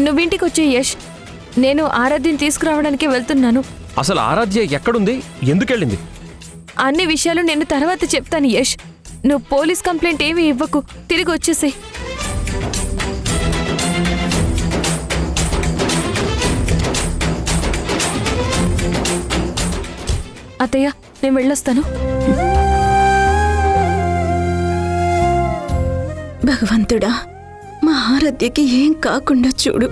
నువ్వింటికి వచ్చే యష్, నేను ఆరాధ్యని తీసుకురావడానికి వెళ్తున్నాను. అసలు ఆరాధ్య ఎక్కడుంది? ఎందుకెళ్ళింది? అన్ని విషయాలు నేను తర్వాత చెప్తాను యష్. నువ్వు పోలీస్ కంప్లైంట్ ఏమీ ఇవ్వకు, తిరిగి వచ్చేసేయ్. అత్తయ్య, నేను వెళ్ళొస్తాను. భగవంతుడా, మా ఆరాధ్యకి ఏం కాకుండా చూడు.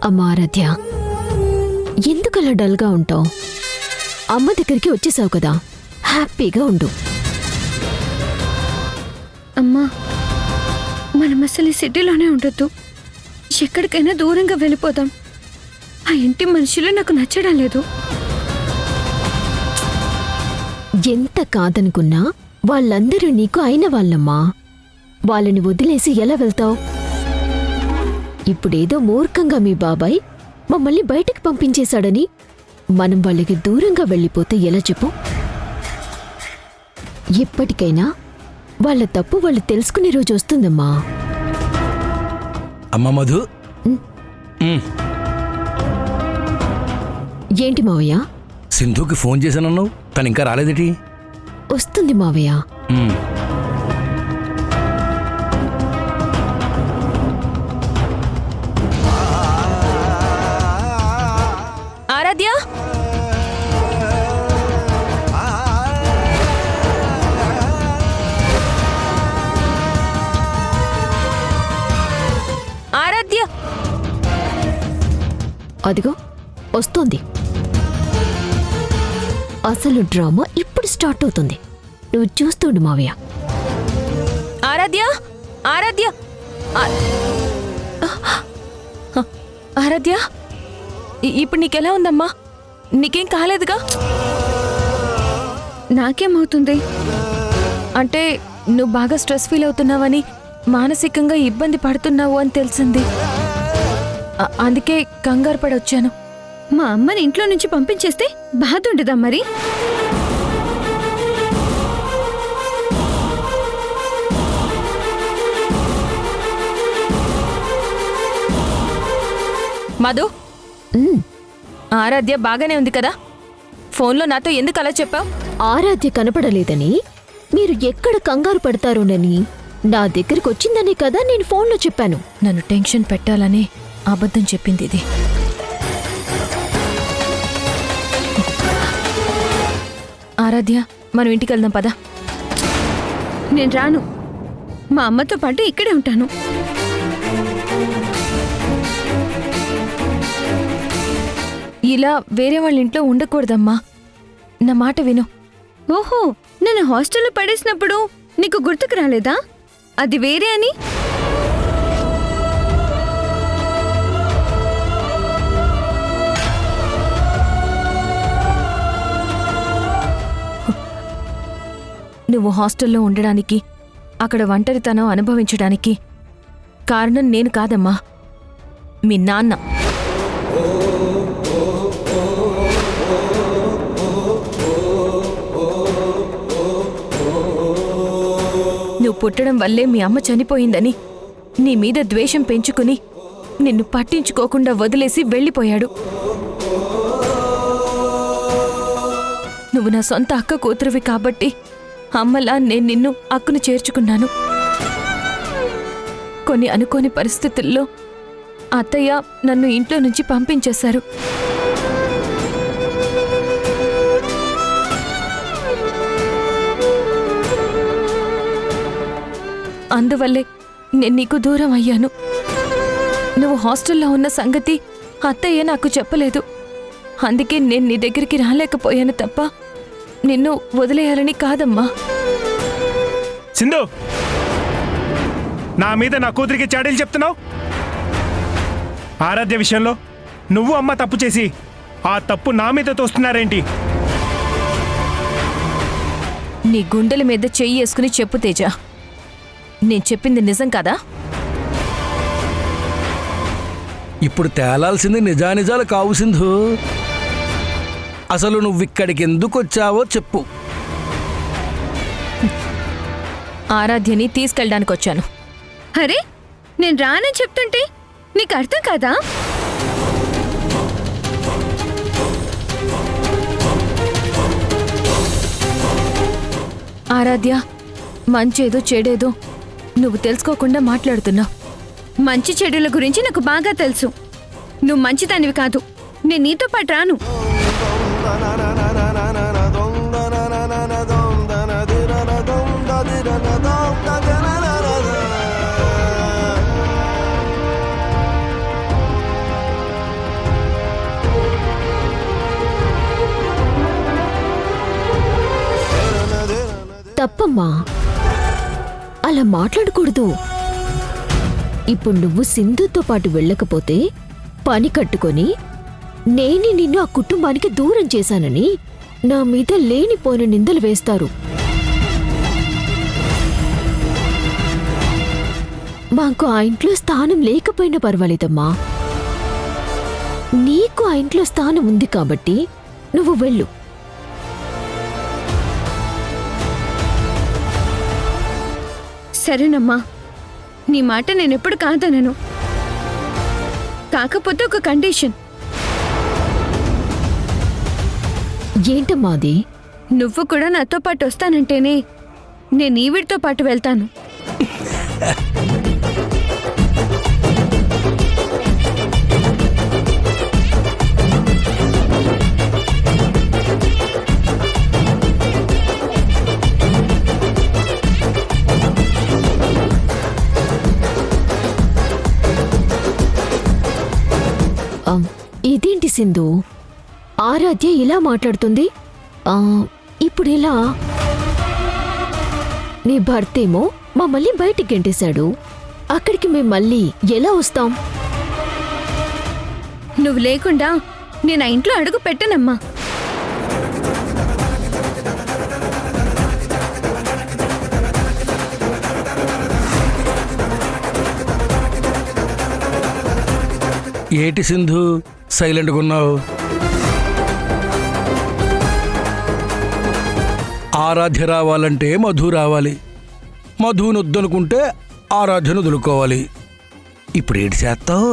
అమ్మా ఆరాధ్య, ఎందుకలా డల్గా ఉంటావు? అమ్మ దగ్గరికి వచ్చేసావు కదా, హ్యాపీగా ఉండు. అమ్మా, మనం అసలు ఈ సిటీలోనే ఉండొద్దు. ఎక్కడికైనా దూరంగా వెళ్ళిపోదాం. ఆ ఇంటి మనుషులు నాకు నచ్చడం లేదు. ఎంత కాదనుకున్నా వాళ్ళందరూ నీకు అయిన వాళ్ళమ్మా. వాళ్ళని వదిలేసి ఎలా వెళ్తావు? ఇప్పుడేదో మూర్ఖంగా మీ బాబాయ్ మమ్మల్ని బయటికి పంపించేశాడని మనం వాళ్ళకి దూరంగా వెళ్ళిపోతే ఎలా చెప్పు? ఎప్పటికైనా వాళ్ళ తప్పు వాళ్ళు తెలుసుకునే రోజు వస్తుందమ్మా. అమ్మ మధు, ఏంటి మావయ్య? సింధుకి ఫోన్ చేశానన్నావు, తను ఇంకా రాలేదేటి? వస్తుంది మావయ్య. ఆరాధ్య, ఆరాధ్య, అదిగో వస్తోంది. అసలు డ్రామా ఇప్పుడు స్టార్ట్ అవుతుంది. నువ్వు చూస్తుండు మావయ్య. ఆరాధ్య, ఆరాధ్య, ఆరాధ్య, ఇప్పుడు నీకెలా ఉందమ్మా? నీకేం కాలేదుగా? నాకేమవుతుంది అంటే నువ్వు బాగా స్ట్రెస్ ఫీల్ అవుతున్నావని, మానసికంగా ఇబ్బంది పడుతున్నావు అని తెలిసింది. అందుకే కంగారు పడి వచ్చాను. మా అమ్మని ఇంట్లో నుంచి పంపించేస్తే బాధ ఉండదా మరి? మధు, ఆరాధ్య బాగానే ఉంది కదా? ఫోన్లో నాతో ఎందుకు అలా చెప్పావు? ఆరాధ్య కనపడలేదని, మీరు ఎక్కడ కంగారు పడతారోనని నా దగ్గరికి వచ్చిందనే కదా నేను ఫోన్లో చెప్పాను. నన్ను టెన్షన్ పెట్టాలని అబద్ధం చెప్పింది ఇది. ఆరాధ్య, మనం ఇంటికి వెళ్దాం పదా. నేను రాను. మా అమ్మతో పాటు ఇక్కడే ఉంటాను. ఇలా వేరే వాళ్ళ ఇంట్లో ఉండకూడదమ్మా. నా మాట విను. ఓహో, నన్ను హాస్టల్లో పడేసినప్పుడు నీకు గుర్తుకు రాలేదా అది వేరే అని? నువ్వు హాస్టల్లో ఉండడానికి, అక్కడ ఒంటరితనం అనుభవించడానికి కారణం నేను కాదమ్మా, మీ నాన్న. పుట్టడం వల్లే మీ అమ్మ చనిపోయిందని నీ మీద ద్వేషం పెంచుకుని నిన్ను పట్టించుకోకుండా వదిలేసి వెళ్ళిపోయాడు. నువ్వు నా సొంత అక్క కూతురువి కాబట్టి అమ్మలా నేను నిన్ను అక్కును చేర్చుకున్నాను. కొన్ని అనుకోని పరిస్థితుల్లో అత్తయ్య నన్ను ఇంట్లో నుంచి పంపించేశారు. అందువల్లే నేను నీకు దూరం అయ్యాను. నువ్వు హాస్టల్లో ఉన్న సంగతి అత్తయ్య నాకు చెప్పలేదు. అందుకే నేను నీ దగ్గరికి రాలేకపోయాను తప్ప నిన్ను వదిలేయాలని కాదమ్మా. సింధు, నా మీద నా కూతురికి చాడీలు చెప్తున్నావు. ఆరాధ్య విషయంలో నువ్వు అమ్మ తప్పు చేసి ఆ తప్పు నా మీద తోస్తున్నారేంటి? నీ గుండెల మీద చెయ్యి వేసుకుని చెప్పు తేజ, నేను చెప్పింది నిజం కదా? ఇప్పుడు తేలాల్సింది నిజానిజాలు కావు సింధు. అసలు నువ్విక్కడికి ఎందుకు వచ్చావో చెప్పు. ఆరాధ్యని తీసుకెళ్ళడానికి వచ్చాను. అరే, నేను రానని చెప్తుంటే నీకు అర్థం కాదా? ఆరాధ్య, మంచేదో చెడేదో నువ్వు తెలుసుకోకుండా మాట్లాడుతున్నావు. మంచి చెడుల గురించి నాకు బాగా తెలుసు. నువ్వు మంచిదానివి కాదు. నేను నీతో పాటు రాను. తప్పమ్మా, అలా మాట్లాడకూడదు. ఇప్పుడు నువ్వు సింధుతో పాటు వెళ్ళకపోతే పని కట్టుకొని నేనే నిన్ను ఆ కుటుంబానికి దూరం చేశానని నా మీద లేనిపోయిన నిందలు వేస్తారు. మాకు ఆ ఇంట్లో స్థానం లేకపోయినా పర్వాలేదమ్మా. నీకు ఆ ఇంట్లో స్థానం ఉంది కాబట్టి నువ్వు వెళ్ళు. సరేనమ్మా, నీ మాట నేనెప్పుడు కాదనను. కాకపోతే ఒక కండిషన్. ఏంటమ్మా అది? నువ్వు కూడా నాతో పాటు వస్తానంటేనే నేను ఈవిడితో పాటు వెళ్తాను. ఇదేంటి సింధు, ఆరాధ్య ఇలా మాట్లాడుతుంది? ఇప్పుడెలా? నీ భర్తేమో మమ్మల్ని బయటికి గెంటేశాడు. అక్కడికి మేము మళ్ళీ ఎలా వస్తాం? నువ్వు లేకుండా నేను ఆ ఇంట్లో అడుగు పెట్టనమ్మా. ఏటి సింధు సైలెంట్గా ఉన్నావు? ఆరాధ్య రావాలంటే మధు రావాలి. మధుని వద్దనుకుంటే ఆరాధ్యను వదులుకోవాలి. ఇప్పుడు ఏంటి చేస్తావు?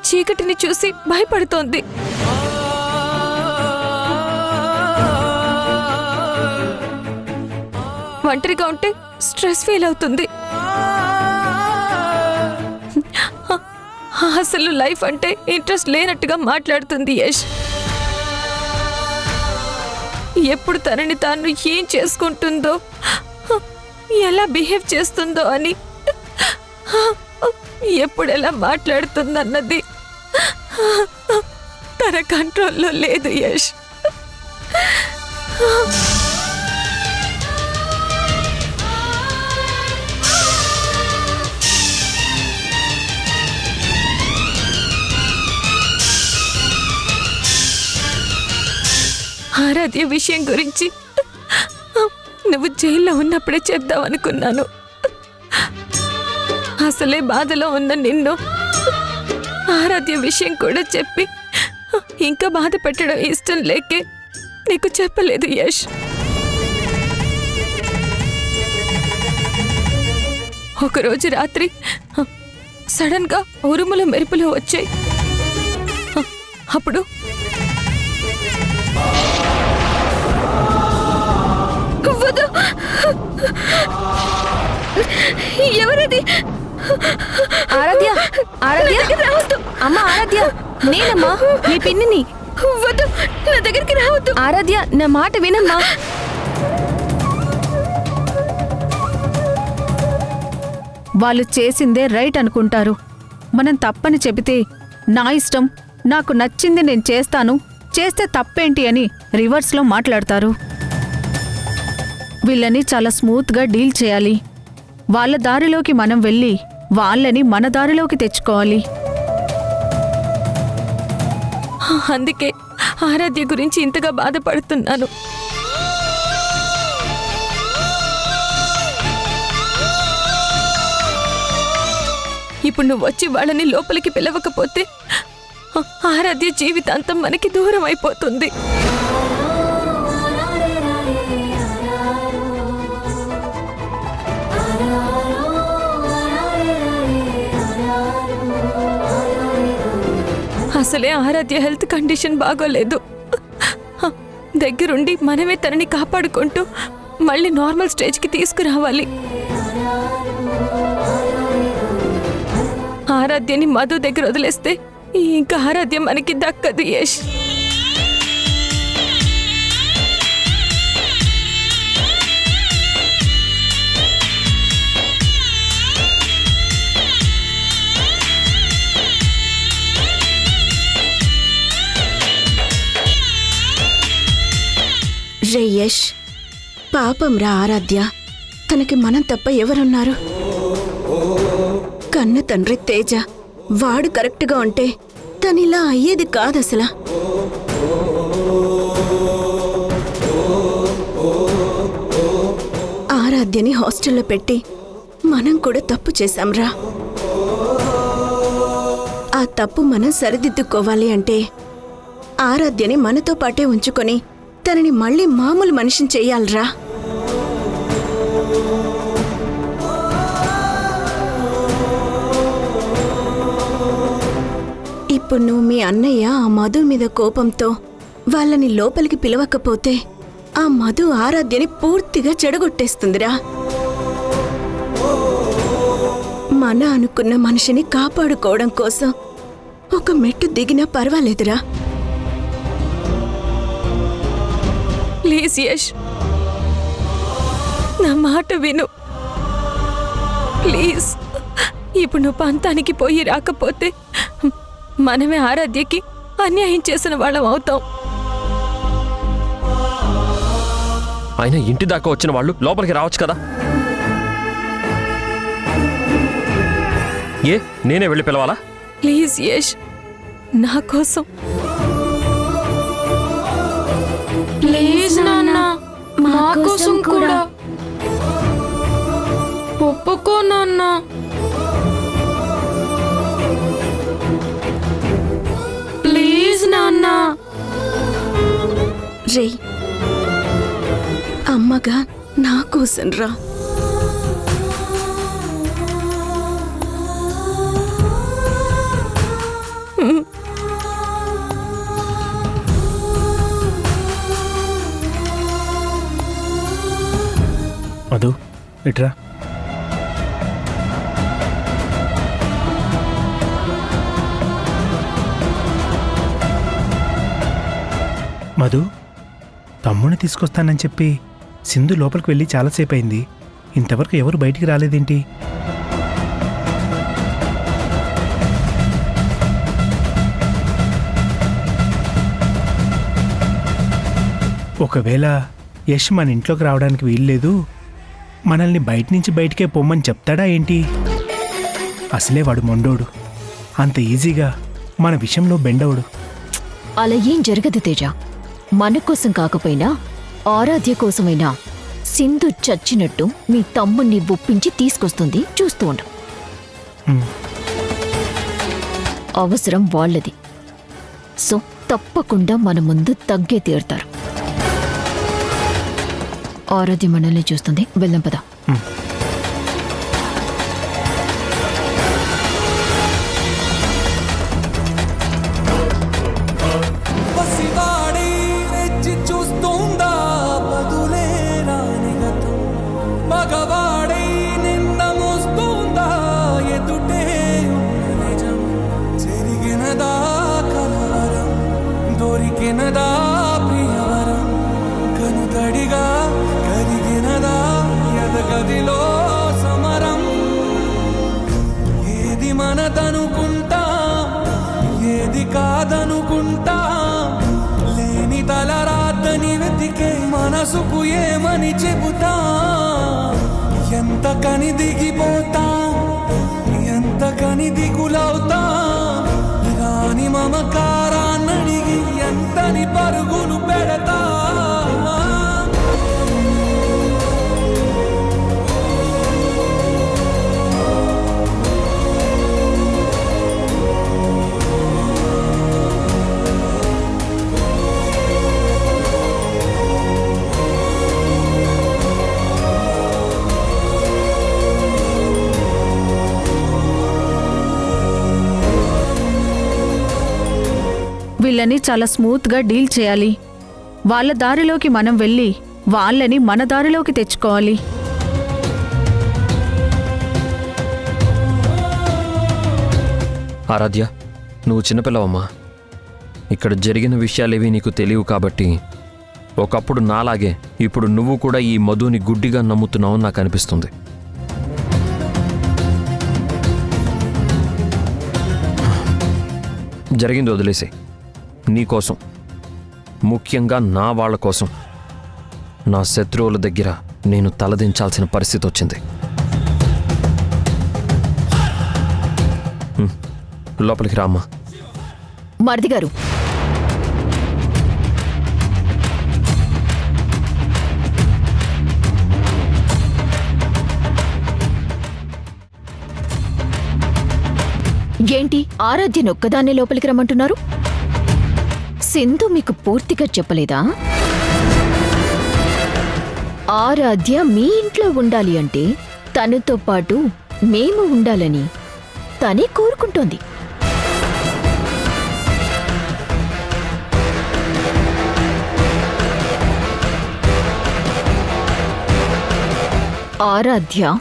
చీకటిని చూసి భయపడుతోంది. ఒంటరిగా ఉంటే స్ట్రెస్ ఫీల్ అవుతుంది. అసలు లైఫ్ అంటే ఇంట్రెస్ట్ లేనట్టుగా మాట్లాడుతుంది యష్. ఎప్పుడు తనని తాను ఏం చేసుకుంటుందో, ఎలా బిహేవ్ చేస్తుందో అని, ఎప్పుడు ఎలా మాట్లాడుతుందన్నది తన కంట్రోల్లో లేదు యష్. ఆరాధ్య విషయం గురించి నువ్వు జైల్లో ఉన్నప్పుడే చెప్దామనుకున్నాను. అసలే బాధలో ఉన్న నిన్ను ఆరాధ్య విషయం కూడా చెప్పి ఇంకా బాధ పెట్టడం ఇష్టం లేకే నీకు చెప్పలేదు యష్. ఒకరోజు రాత్రి సడన్ గా ఉరుముల మెరుపులు వచ్చాయి. అప్పుడు వద్దు. ఎవరది? ఆరాధ్య, ఆరాధ్య, రావద్దు. అమ్మ ఆరాధ్య, నేనమ్మా మీ పిన్నిని. వద్దు, నా దగ్గరికి రావద్దు. ఆరాధ్య, నా మాట వినమ్మా. వాళ్ళు చేసిందే రైట్ అనుకుంటారు. మనం తప్పని చెబితే నా ఇష్టం, నాకు నచ్చింది నేను చేస్తాను, చేస్తే తప్పేంటి అని రివర్స్లో మాట్లాడతారు. వీళ్ళని చాలా స్మూత్గా డీల్ చేయాలి. వాళ్ళ దారిలోకి మనం వెళ్ళి వాళ్ళని మన దారిలోకి తెచ్చుకోవాలి. అందుకే ఆరాధ్య గురించి ఇంతగా బాధపడుతున్నాను. ఇప్పుడు నువ్వు వచ్చి వాళ్ళని లోపలికి పిలవకపోతే ఆరాధ్య జీవితాంతం మనకి దూరం అయిపోతుంది. అసలే ఆరాధ్య హెల్త్ కండిషన్ బాగోలేదు. దగ్గరుండి మనమే తనని కాపాడుకుంటూ మళ్ళీ నార్మల్ స్టేజ్కి తీసుకురావాలి. ఆరాధ్యని మధు దగ్గర వదిలేస్తే ఇంకా ఆరాధ్య మనకి దక్కదు యష్. రే యష్, పాపం రా ఆరాధ్య. తనకి మనం తప్ప ఎవరున్నారు? కన్న తండ్రి తేజ, వాడు కరెక్ట్గా ఉంటే తనిలా అయ్యేది కాదసలా. ఆరాధ్యని హాస్టల్లో పెట్టి మనం కూడా తప్పు చేశాంరా. ఆ తప్పు మనం సరిదిద్దుకోవాలి అంటే ఆరాధ్యని మనతో పాటే ఉంచుకొని తనని మళ్ళీ మామూలు మనిషిని చెయ్యాలరా. ఇప్పుడు నువ్వు మీ అన్నయ్య ఆ మధు మీద కోపంతో వాళ్ళని లోపలికి పిలవకపోతే ఆ మధు ఆరాధ్యని పూర్తిగా చెడగొట్టేస్తుందిరా. మన అనుకున్న మనిషిని కాపాడుకోవడం కోసం ఒక మెట్టు దిగినా పర్వాలేదురా. ప్లీజ్ యష్, నా మాట విను ప్లీజ్. ఇప్పుడు నువ్వు పంతానికి పోయి రాకపోతే మనమే ఆరాధ్యకి అన్యాయం చేసిన వాళ్ళం అవుతాం. అయినా ఇంటి దాకా వచ్చిన వాళ్ళు లోపలికి రావచ్చు కదా. ఏ నేనే వెళ్ళి పిలవాలా? ప్లీజ్ యష్, నా కోసం. ప్లీజ్ నాన్న, మా కోసం కూడా ఒప్పుకో నాన్న. ప్లీజ్ నాన్న. రే, అమ్మగా నా కోసం రా. మధు, ఇట్రా. మధు, తమ్ముడిని తీసుకొస్తానని చెప్పి సింధు లోపలికి వెళ్ళి చాలాసేపు అయింది. ఇంతవరకు ఎవరు బయటికి రాలేదేంటి? ఒకవేళ యష్ మన ఇంట్లోకి రావడానికి వీల్లేదు, మనల్ని బయట నుంచి బయటికే పొమ్మని చెప్తాడా ఏంటి? అసలే వాడు మొండోడు, అంత ఈజీగా మన విషయంలో బెండవుడు. అలా ఏం జరగదు తేజ. మన కోసం కాకపోయినా ఆరాధ్య కోసమైనా సింధు చచ్చినట్టు మీ తమ్ముణ్ణి ఒప్పించి తీసుకొస్తుంది. చూస్తూ ఉండు. అవసరం వాళ్ళది. సో తప్పకుండా మన ముందు తగ్గే తీరుతారు. ఆరాధ్య మనల్ని చూస్తుంది, వెళ్దాం పద. పసివాడి రెచ్చి చూస్తుందా బదులే రాని గతం, మగవాడై నిన్న మోస్తుందా ఎదుటే ఉన్న నిజం, జరిగినదా కలవరం, దొరికినదా ప్రియవరం, కనుతడిగా కరిగినదా ఎదగదిలో సమరం. ఏది మనదనుకుంటా, ఏది కాదనుకుంటా, లేని తలరాతని వెతికే మనసుకు ఏమని చెబుతా. ఎంత కని దిగిపోతా, ఎంత కని దిగులవుతా, రాని మమకారాన్నడిగి ఎంతని పరుగులు పెడతా. వీళ్ళని చాలా స్మూత్గా డీల్ చేయాలి. వాళ్ళ దారిలోకి మనం వెళ్ళి వాళ్ళని మన దారిలోకి తెచ్చుకోవాలి. ఆరాధ్య, నువ్వు చిన్నపిల్లవమ్మా. ఇక్కడ జరిగిన విషయాలేవి నీకు తెలియవు కాబట్టి ఒకప్పుడు నాలాగే ఇప్పుడు నువ్వు కూడా ఈ మధుని గుడ్డిగా నమ్ముతున్నావు నాకు అనిపిస్తుంది. జరిగింది వదిలేసే. నీకోసం, ముఖ్యంగా నా వాళ్ళ కోసం, నా శత్రువుల దగ్గర నేను తలదించాల్సిన పరిస్థితి వచ్చింది. లోపలికి రామ్మా. మరిది గారు, ఏంటి ఆరాధ్యను ఒక్కదాన్నే లోపలికి రమ్మంటున్నారు? సింధు మీకు పూర్తిగా చెప్పలేదా? ఆరాధ్య మీ ఇంట్లో ఉండాలి అంటే తనతో పాటు మేము ఉండాలని తనే కోరుకుంటోంది. ఆరాధ్య